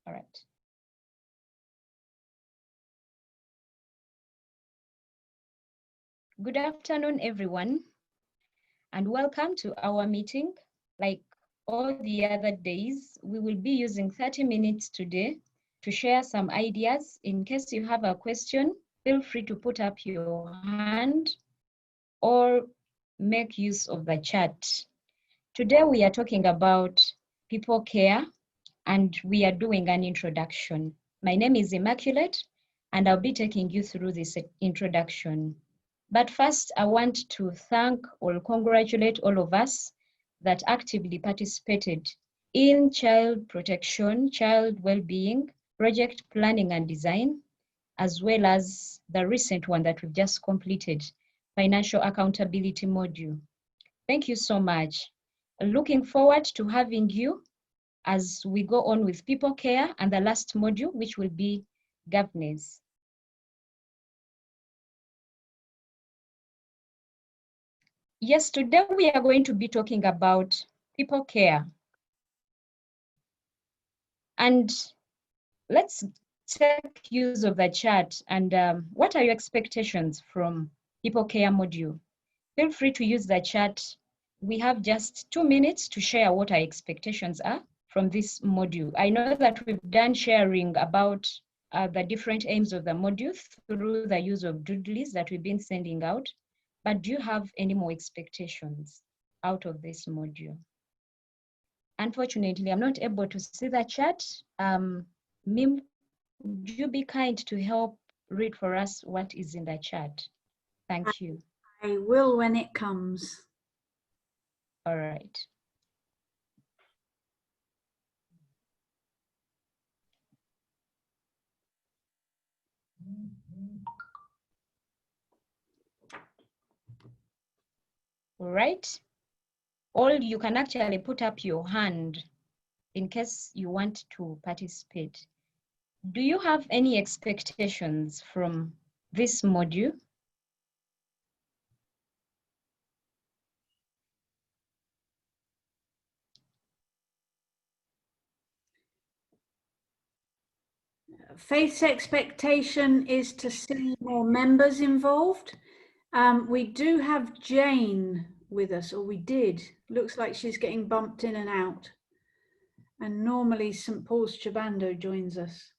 All right. Good afternoon, everyone, and welcome to our meeting. Like all the other days, we will be using 30 minutes today to share some ideas. In case you have a question, feel free to put up your hand or make use of the chat. Today, we are talking about people care, and we are doing an introduction. My name is Immaculate, and I'll be taking you through this introduction. But first, I want to thank or congratulate all of us that actively participated in child protection, child well-being, project planning and design, as well as the recent one that we've just completed, financial accountability module. Thank you so much. Looking forward to having you as we go on with people care and the last module, which will be governance. Yes, today we are going to be talking about people care. And let's take use of the chat. And what are your expectations from people care module? Feel free to use the chat. We have just 2 minutes to share what our expectations are from this module. I know that we've done sharing about the different aims of the module through the use of doodlies that we've been sending out. But do you have any more expectations out of this module? Unfortunately, I'm not able to see the chat. Mim, would you be kind to help read for us what is in the chat? Thank you. I will when it comes. All right. All right. Or you can actually put up your hand in case you want to participate. Do you have any expectations from this module? Faith's expectation is to see more members involved. We do have Jane with us, or we did. Looks like she's getting bumped in and out. And normally St. Paul's Chabando joins us.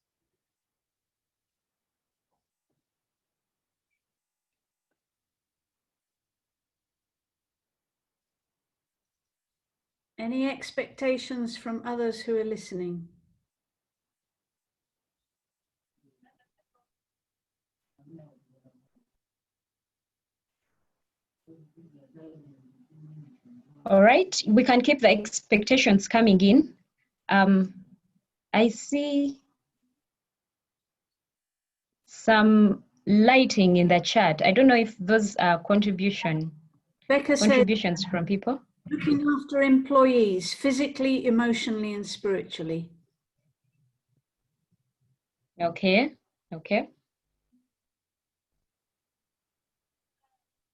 Any expectations from others who are listening? All right, we can keep the expectations coming in. I see some lighting in the chat. I don't know if those are contributions from people. Looking after employees, physically, emotionally, and spiritually. Okay, okay.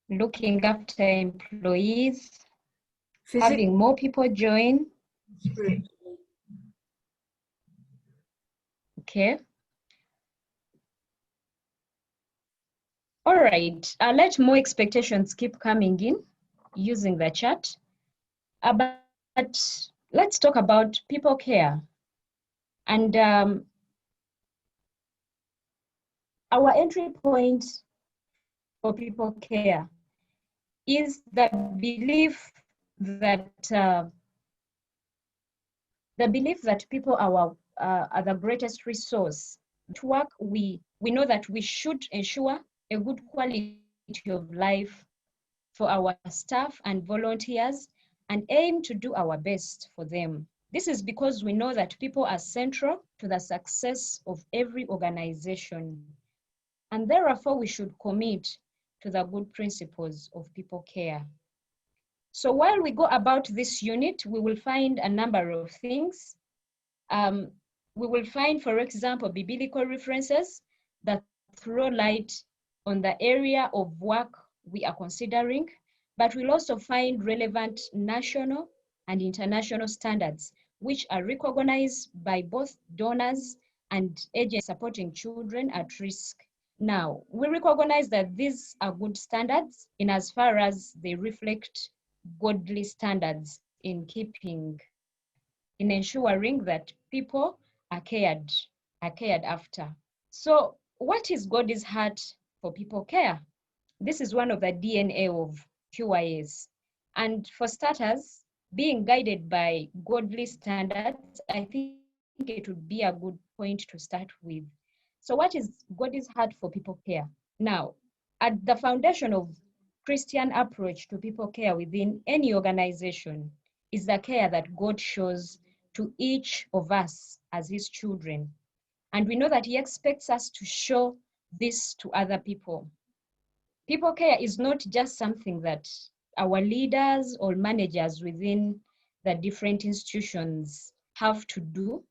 Looking after employees, having more people join. Spiritually. Okay. All right, let more expectations keep coming in using the chat. But let's talk about people care. And our entry point for people care is the belief that people are the greatest resource. To work, we know that we should ensure a good quality of life for our staff and volunteers and aim to do our best for them. This is because we know that people are central to the success of every organization. And therefore, we should commit to the good principles of people care. So while we go about this unit, we will find a number of things. We will find, for example, biblical references that throw light on the area of work we are considering, but we'll also find relevant national and international standards which are recognized by both donors and agents supporting children at risk. Now, we recognize that these are good standards in as far as they reflect godly standards in ensuring that people are cared after. So what is God's heart for people care? This is one of the DNA of QIS. And for starters, being guided by godly standards, I think it would be a good point to start with. So what is God's heart for people care? Now, at the foundation of Christian approach to people care within any organization is the care that God shows to each of us as his children. And we know that he expects us to show this to other people. People care is not just something that our leaders or managers within the different institutions have to do,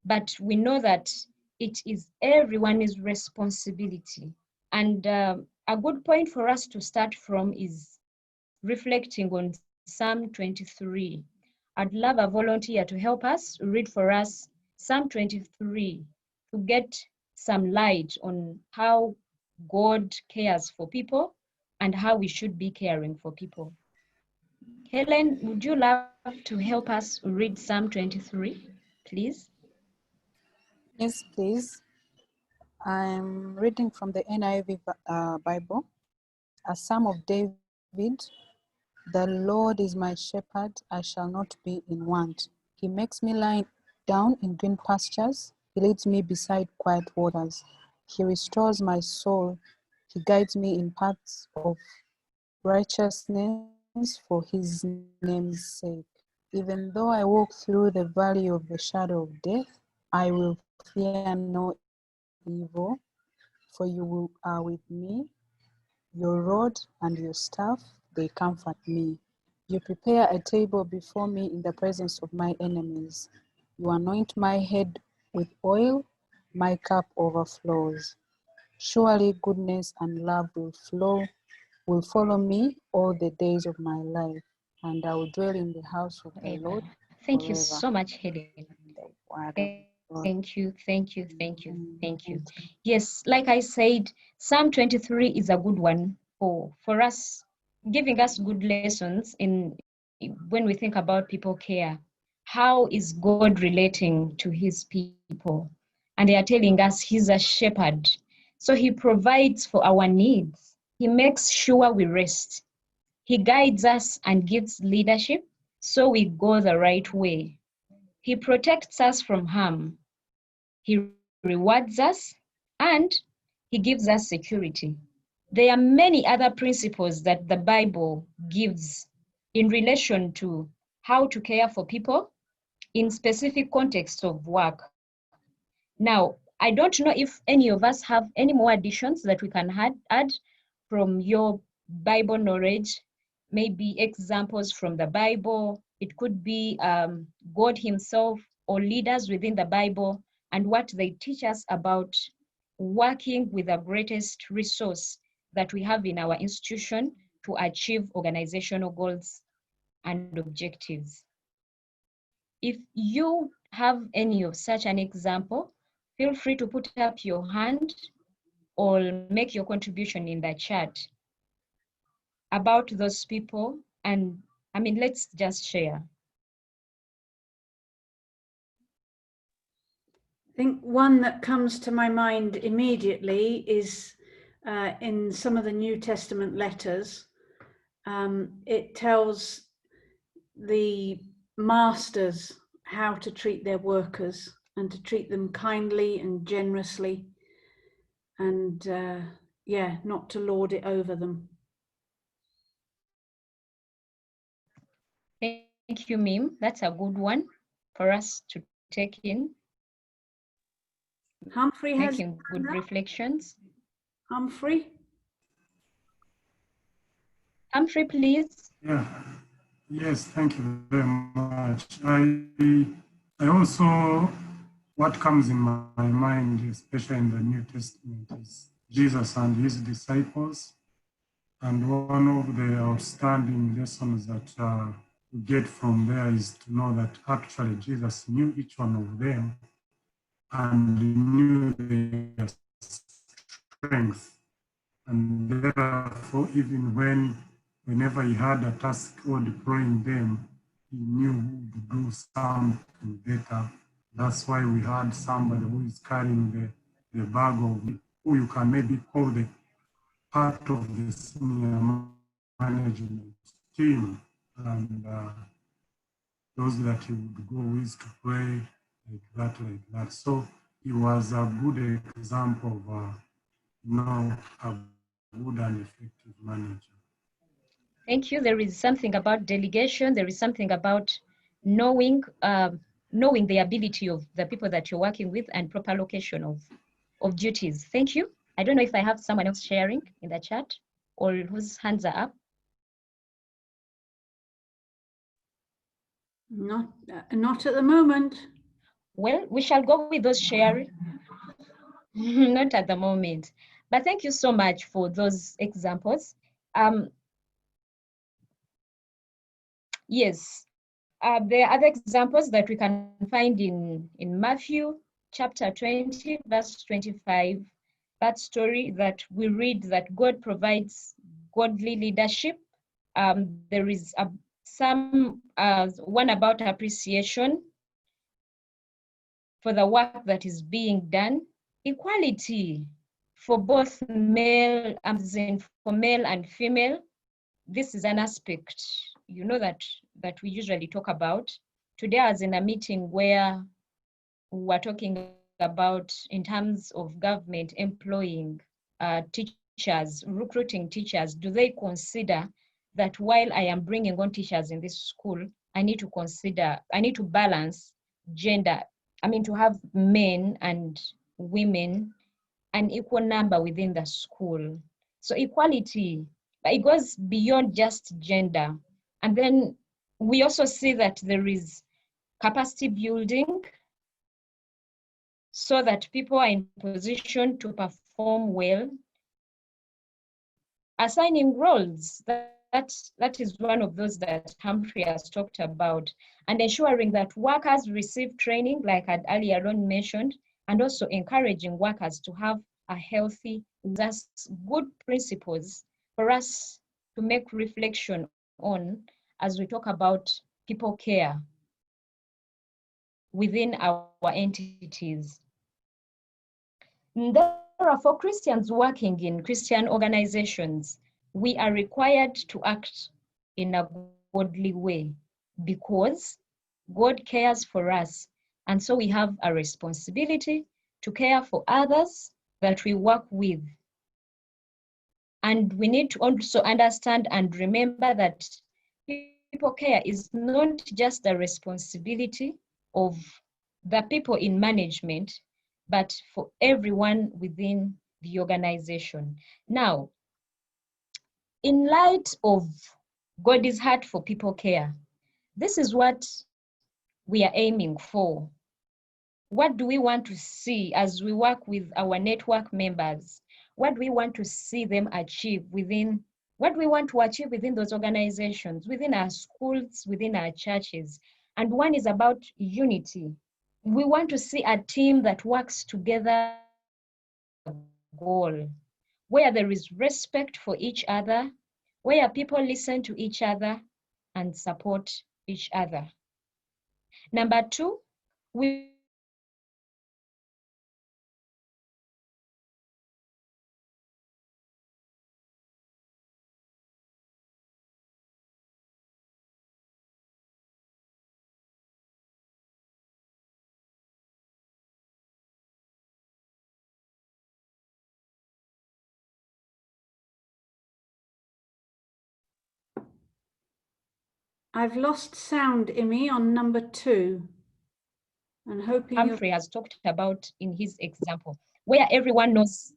but we know that it is everyone's responsibility. And a good point for us to start from is reflecting on Psalm 23. I'd love a volunteer to help us read for us Psalm 23 to get some light on how God cares for people and how we should be caring for people. Helen, would you love to help us read Psalm 23, please? Yes, please. I'm reading from the NIV Bible, a Psalm of David. The Lord is my shepherd, I shall not be in want. He makes me lie down in green pastures. He leads me beside quiet waters. He restores my soul. He guides me in paths of righteousness for his name's sake. Even though I walk through the valley of the shadow of death, I will fear no evil, for you are with me. Your rod and your staff, they comfort me. You prepare a table before me in the presence of my enemies. You anoint my head with oil, my cup overflows. Surely goodness and love will follow me all the days of my life, and I will dwell in the house of the Lord Thank you forever. so much, Helen. The word of God. Thank you. Yes, like I said, Psalm 23 is a good one for us, giving us good lessons in when we think about people care. How is God relating to his people? And they are telling us he's a shepherd. So he provides for our needs. He makes sure we rest. He guides us and gives leadership so we go the right way. He protects us from harm. He rewards us and he gives us security. There are many other principles that the Bible gives in relation to how to care for people in specific contexts of work. Now, I don't know if any of us have any more additions that we can add from your Bible knowledge, maybe examples from the Bible. It could be God himself or leaders within the Bible and what they teach us about working with the greatest resource that we have in our institution to achieve organizational goals and objectives. If you have any of such an example, feel free to put up your hand or make your contribution in the chat about those people. And I mean, let's just share. I think one that comes to my mind immediately is in some of the New Testament letters. It tells the masters how to treat their workers and to treat them kindly and generously, and not to lord it over them. Thank you, Mim. That's a good one for us to take in. Humphrey has making good reflections. Humphrey? Humphrey, please. Yeah. Yes, thank you very much. I also, what comes in my mind, especially in the New Testament, is Jesus and his disciples. And one of the outstanding lessons that we get from there is to know that actually Jesus knew each one of them and he knew their strength. And therefore, even whenever he had a task or deploying them, he knew who would do something better. That's why we had somebody who is carrying the bag of, who you can maybe call the part of the senior management team, and those that he would go with to pray like that. So he was a good example of, a good and effective manager. Thank you. There is something about delegation. There is something about knowing the ability of the people that you're working with and proper location of duties. Thank you. I don't know if I have someone else sharing in the chat or whose hands are up. Not at the moment. Well, we shall go with those sharing. Not at the moment. But thank you so much for those examples. Yes, there are other examples that we can find in Matthew chapter 20, verse 25. That story that we read that God provides godly leadership. There is one about appreciation for the work that is being done. Equality for both male, for male and female. This is an aspect, that we usually talk about. Today I was in a meeting where we were talking about, in terms of government employing teachers, recruiting teachers, do they consider that while I am bringing on teachers in this school, I need to balance gender, to have men and women, an equal number within the school. So equality, but it goes beyond just gender. And then we also see that there is capacity building so that people are in position to perform well. Assigning roles, that is one of those that Humphrey has talked about, and ensuring that workers receive training, like I earlier on mentioned, and also encouraging workers to have a healthy, that's good principles for us to make reflection on as we talk about people care within our entities. Therefore, Christians working in Christian organizations, we are required to act in a godly way because God cares for us. And so we have a responsibility to care for others that we work with. And we need to also understand and remember that people care is not just the responsibility of the people in management, but for everyone within the organization. Now, in light of God's heart for people care, this is what we are aiming for. What do we want to see as we work with our network members? What do we want to see them achieve what do we want to achieve within those organizations, within our schools, within our churches? And one is about unity. We want to see a team that works together for a goal, where there is respect for each other, where people listen to each other and support each other. Number two, we I've lost sound, Imi, on number 2. I'm hoping Humphrey has talked about in his example, where everyone knows.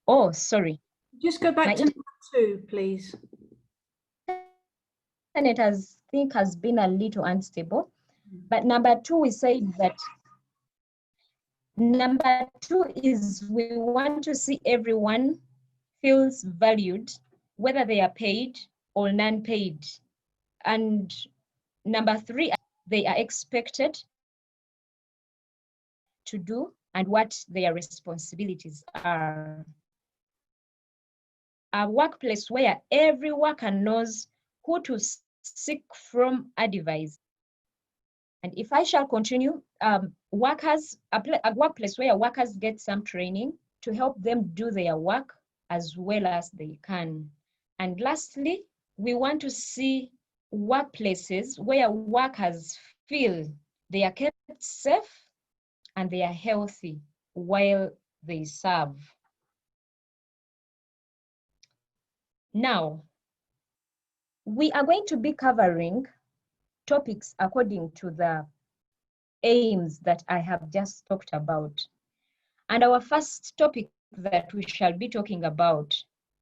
Oh, sorry. Just go back to number 2, please. Internet has been a little unstable. But number 2, we say that number 2 is we want to see everyone feels valued, whether they are paid or non-paid. And number 3, they are expected to do and what their responsibilities are. A workplace where every worker knows who to seek from advice. And if I shall continue, a workplace where workers get some training to help them do their work as well as they can. And lastly, we want to see workplaces where workers feel they are kept safe and they are healthy while they serve. Now, we are going to be covering topics according to the aims that I have just talked about. And our first topic that we shall be talking about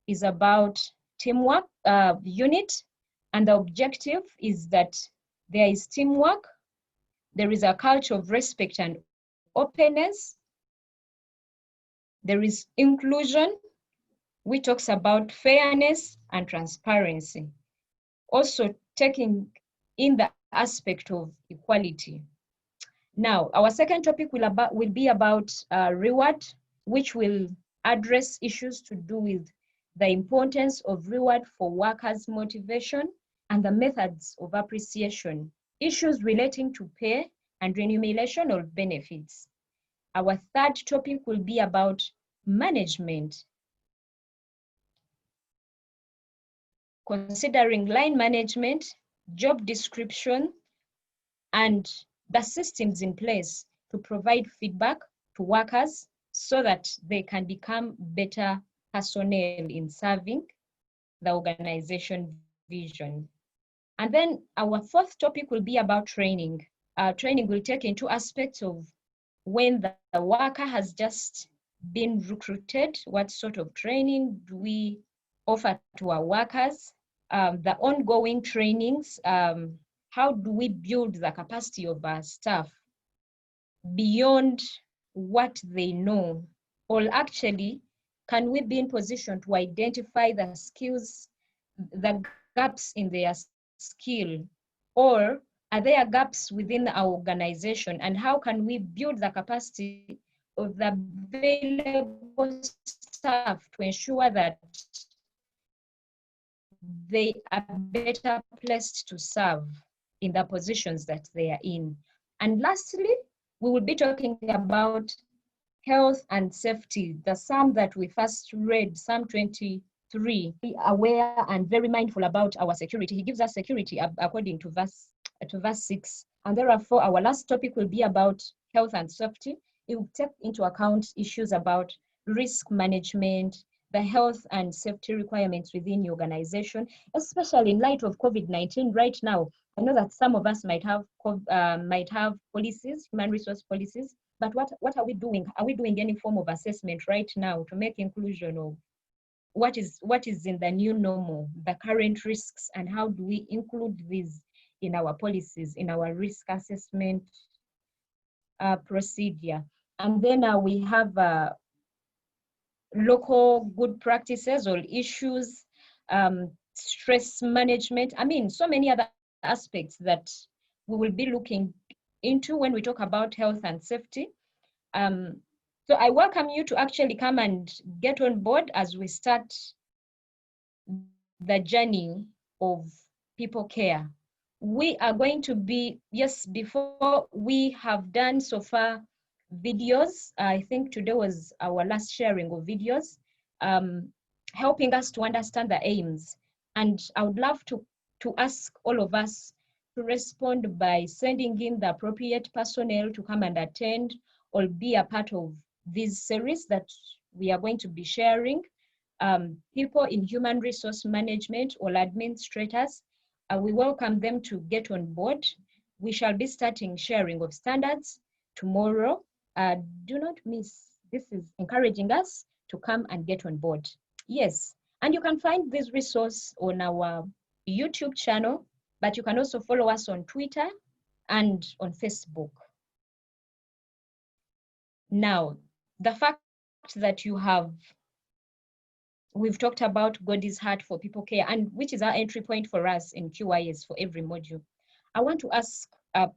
is about teamwork unit. And the objective is that there is teamwork, there is a culture of respect and openness, there is inclusion, which talks about fairness and transparency. Also taking in the aspect of equality. Now, our second topic will be about reward, which will address issues to do with the importance of reward for workers' motivation and the methods of appreciation, issues relating to pay and remuneration of benefits. Our third topic will be about management, considering line management, job description, and the systems in place to provide feedback to workers so that they can become better personnel in serving the organization vision. And then our fourth topic will be about training. Training will take into aspects of when the worker has just been recruited, what sort of training do we offer to our workers, the ongoing trainings, how do we build the capacity of our staff beyond what they know? Or actually, can we be in position to identify the skills, the gaps in their skill? Or are there gaps within our organization? And how can we build the capacity of the available staff to ensure that they are better placed to serve in the positions that they are in? And lastly, we will be talking about health and safety, the psalm that we first read, Psalm 23. Be aware and very mindful about our security. He gives us security according to verse 6. And therefore, our last topic will be about health and safety. It will take into account issues about risk management, the health and safety requirements within the organization, especially in light of COVID-19 right now. I know that some of us might have policies, human resource policies, but what are we doing? Are we doing any form of assessment right now to make inclusion of what is in the new normal, the current risks, and how do we include these in our policies, in our risk assessment procedure? And then we have local good practices or issues, stress management. I mean, so many other aspects that we will be looking into when we talk about health and safety. So I welcome you to actually come and get on board as we start the journey of people care. We are going to be, yes, before we have done so far videos, I think today was our last sharing of videos, helping us to understand the aims. And I would love to ask all of us to respond by sending in the appropriate personnel to come and attend or be a part of this series that we are going to be sharing. People in human resource management or administrators, we welcome them to get on board. We shall be starting sharing of standards tomorrow. Do not miss. This is encouraging us to come and get on board. Yes, and you can find this resource on our YouTube channel, but you can also follow us on Twitter and on Facebook. Now, the fact that you have we've talked about God is heart for people care, and which is our entry point for us in QIS for every module. I want to ask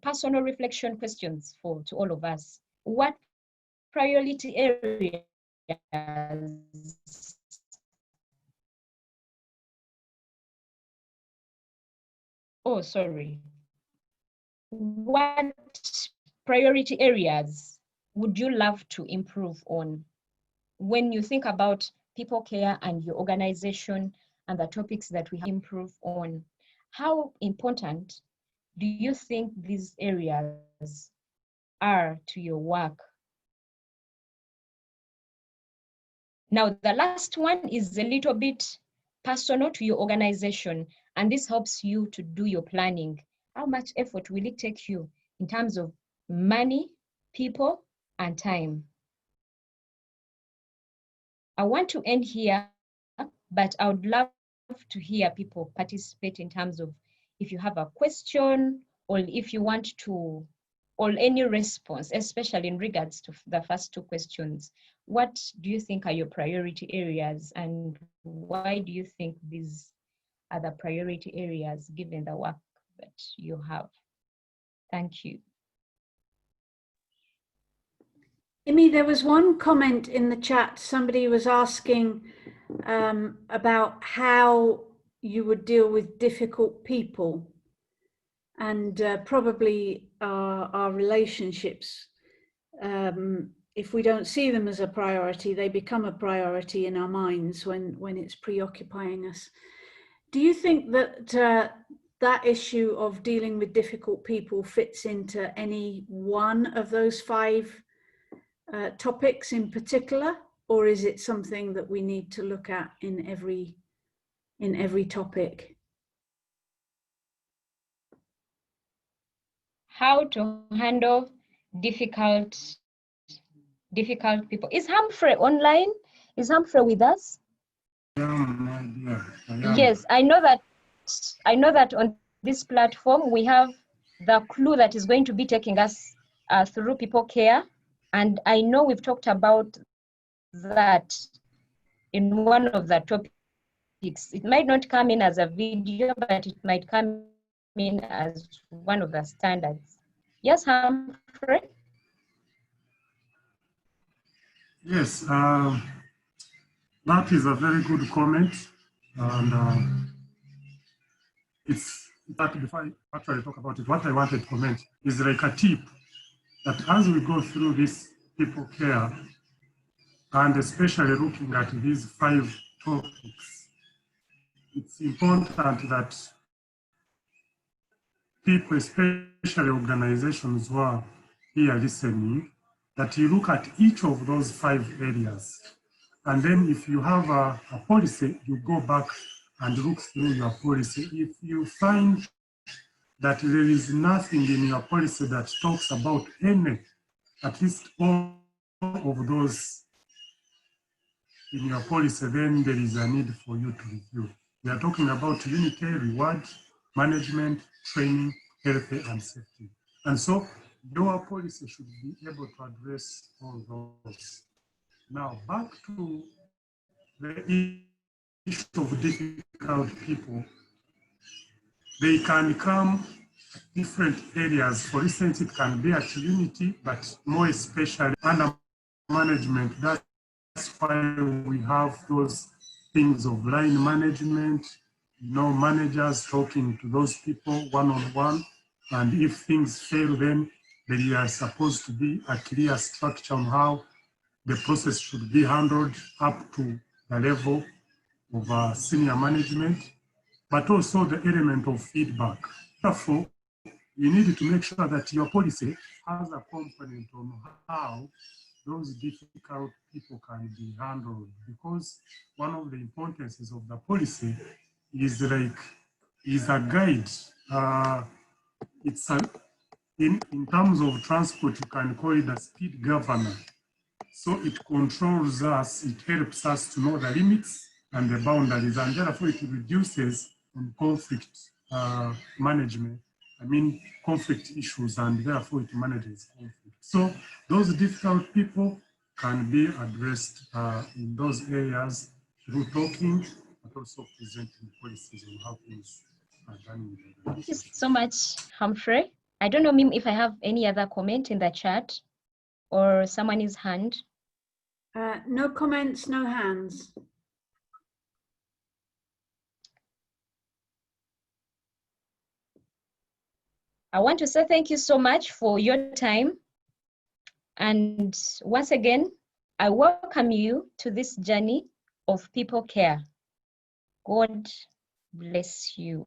personal reflection questions to all of us. What priority areas what priority areas would you love to improve on when you think about people care and your organization and the topics that we have improve on? How important do you think these areas are to your work? Now, the last one is a little bit personal to your organization, and this helps you to do your planning. How much effort will it take you in terms of money, people, and time? I want to end here, but I would love to hear people participate in terms of if you have a question or if you want to, or any response, especially in regards to the first two questions. What do you think are your priority areas, and why do you think these are the priority areas given the work that you have? Thank you. Imi, there was one comment in the chat. Somebody was asking about how you would deal with difficult people, and probably our relationships. If we don't see them as a priority, they become a priority in our minds when it's preoccupying us. Do you think that that issue of dealing with difficult people fits into any one of those 5 topics in particular, or is it something that we need to look at in every topic? How to handle difficult people. Is Humphrey online? Is Humphrey with us? Yes, I know that on this platform we have the clue that is going to be taking us through people care, and I know we've talked about that in one of the topics. It might not come in as a video, but it might come in as one of the standards. Yes, Humphrey? Yes, that is a very good comment. And it's that before I actually talk about it, what I wanted to comment is like a tip that as we go through this people care, and especially looking at these 5 topics, it's important that people, especially organizations who are here listening, that you look at each of those 5 areas. And then if you have a policy, you go back and look through your policy. If you find that there is nothing in your policy that talks about any, at least all of those in your policy, then there is a need for you to review. We are talking about unity, reward, management, training, health and safety. And so your policy should be able to address all those. Now back to the issue of difficult people. They can come different areas. For instance, it can be at unity, but more especially under management. That's why we have those things of line management, managers talking to those people one-on-one. And if things fail, then there is supposed to be a clear structure on how the process should be handled up to the level of senior management, but also the element of feedback. Therefore, you need to make sure that your policy has a component on how those difficult people can be handled, because one of the importances of the policy is a guide. In terms of transport, you can call it a speed governor. So it controls us, it helps us to know the limits and the boundaries, and therefore it reduces conflict management. Conflict issues, and therefore it manages conflict. So those difficult people can be addressed in those areas, through talking, but also presenting policies on how things are done in the Thank you organization. so much, Humphrey. I don't know, Mim, if I have any other comment in the chat or someone's hand. No comments, no hands. I want to say thank you so much for your time. And once again, I welcome you to this journey of people care. God bless you.